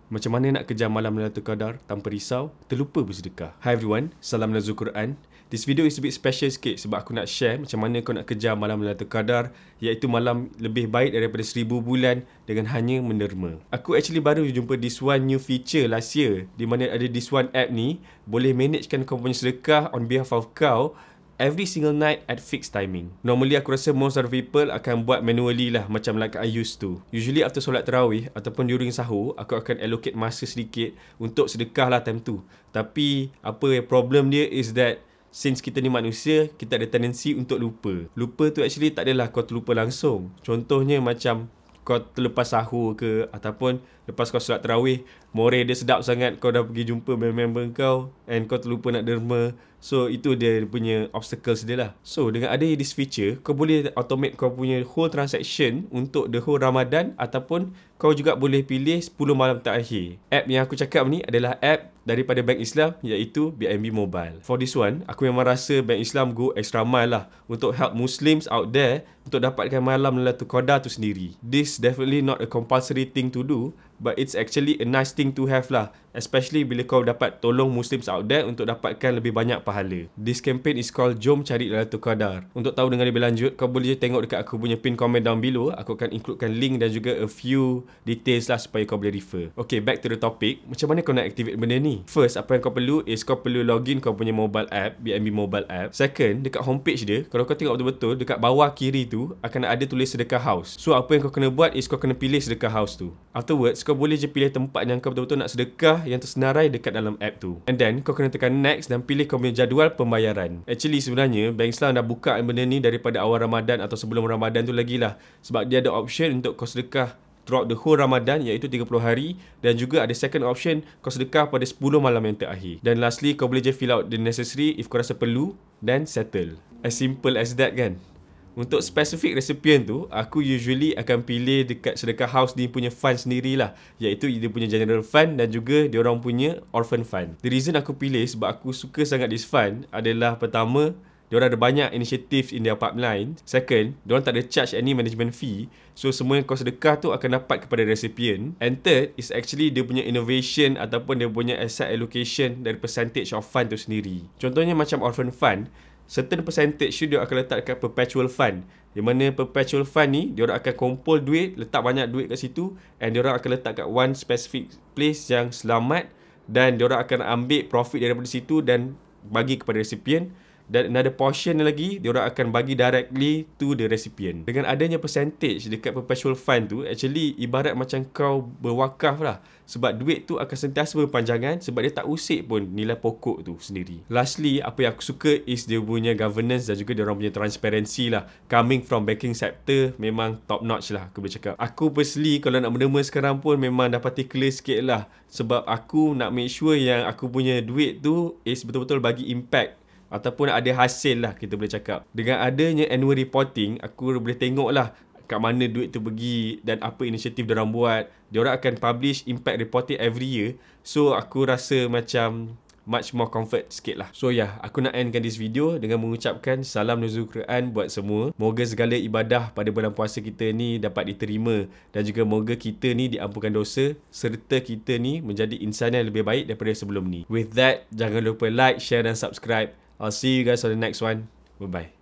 Macam mana nak kejar malam Lailatul Qadar tanpa risau, terlupa bersedekah? Hi everyone, salam Nazul Quran. This video is a bit special sikit sebab aku nak share macam mana kau nak kejar malam Lailatul Qadar, iaitu malam lebih baik daripada 1000 bulan dengan hanya menderma. Aku actually baru jumpa this one new feature last year, di mana ada this one app ni boleh managekan kau punya sedekah on behalf of kau every single night at fixed timing. Normally aku rasa most of the people akan buat manually lah, macam like I used to. Usually after solat tarawih ataupun during sahur, aku akan allocate masa sedikit untuk sedekah lah time tu. Tapi apa problem dia is that since kita ni manusia, kita ada tendency untuk lupa. Lupa tu actually tak adalah kau terlupa langsung. Contohnya macam kau terlepas sahur ke, ataupun lepas kau solat tarawih, more dia sedap sangat, kau dah pergi jumpa member kau and kau terlupa nak derma. So itu dia punya obstacles dia lah. So dengan ada this feature, kau boleh automate kau punya whole transaction untuk the whole Ramadan, ataupun kau juga boleh pilih 10 malam terakhir. App yang aku cakap ni adalah app daripada Bank Islam, iaitu BNB Mobile. For this one, aku memang rasa Bank Islam go extra mile lah untuk help Muslims out there untuk dapatkan malam Lailatul Qadar tu sendiri. This definitely not a compulsory thing to do, but it's actually a nice thing to have lah, especially bila kau dapat tolong Muslims out there untuk dapatkan lebih banyak pahala. This campaign is called Jom Cari Lailatul Qadar. Untuk tahu dengan lebih lanjut, kau boleh tengok dekat aku punya pin comment down below. Aku akan includekan link dan juga a few details lah supaya kau boleh refer. Okay, back to the topic. Macam mana kau nak activate benda ni? First, apa yang kau perlu is kau perlu login kau punya mobile app, BNB Mobile App. Second, dekat homepage dia, kalau kau tengok betul-betul, dekat bawah kiri tu akan ada tulis sedekah house. So apa yang kau kena buat is kau kena pilih sedekah house tu. Afterwards, kau boleh je pilih tempat yang kau betul-betul nak sedekah yang tersenarai dekat dalam app tu. And then kau kena tekan next dan pilih kau punya jadual pembayaran. Actually sebenarnya Bank Islam dah buka benda ni daripada awal Ramadan atau sebelum Ramadan tu lagi lah. Sebab dia ada option untuk kau sedekah throughout the whole Ramadan, iaitu 30 hari, dan juga ada second option kau sedekah pada 10 malam yang terakhir. Dan lastly, kau boleh je fill out the necessary if kau rasa perlu, dan settle. As simple as that kan? Untuk specific recipient tu, aku usually akan pilih dekat sedekah house ni punya fund sendirilah, iaitu dia punya general fund dan juga dia orang punya orphan fund. The reason aku pilih sebab aku suka sangat this fund adalah, pertama, diorang ada banyak initiative in their pipeline. Second, diorang tak ada charge any management fee. So semua yang kau sedekah tu akan dapat kepada recipient. And third is actually dia punya innovation ataupun dia punya asset allocation dari percentage of fund tu sendiri. Contohnya macam orphan fund, certain percentage tu dia akan letak dekat perpetual fund. Di mana perpetual fund ni, diorang akan kumpul duit, letak banyak duit kat situ, and diorang akan letak kat one specific place yang selamat, dan diorang akan ambil profit daripada situ dan bagi kepada recipient. Dan another portion lagi, diorang akan bagi directly to the recipient. Dengan adanya percentage dekat perpetual fund tu, actually ibarat macam kau berwakaf lah. Sebab duit tu akan sentiasa berpanjangan, sebab dia tak usik pun nilai pokok tu sendiri. Lastly, apa yang aku suka is dia punya governance dan juga diorang punya transparency lah. Coming from banking sector, memang top notch lah aku boleh cakap. Aku personally kalau nak menderma sekarang pun memang dah particular sikit lah. Sebab aku nak make sure yang aku punya duit tu is betul-betul bagi impact ataupun ada hasil lah, kita boleh cakap. Dengan adanya annual reporting, aku boleh tengok lah kat mana duit tu pergi dan apa inisiatif diorang buat. Diorang akan publish impact reporting every year. So aku rasa macam much more comfort sikit lah. So aku nak endkan this video dengan mengucapkan salam Nuzul Quran buat semua. Moga segala ibadah pada bulan puasa kita ni dapat diterima, dan juga moga kita ni diampunkan dosa, serta kita ni menjadi insan yang lebih baik daripada sebelum ni. With that, jangan lupa like, share dan subscribe. I'll see you guys on the next one. Bye-bye.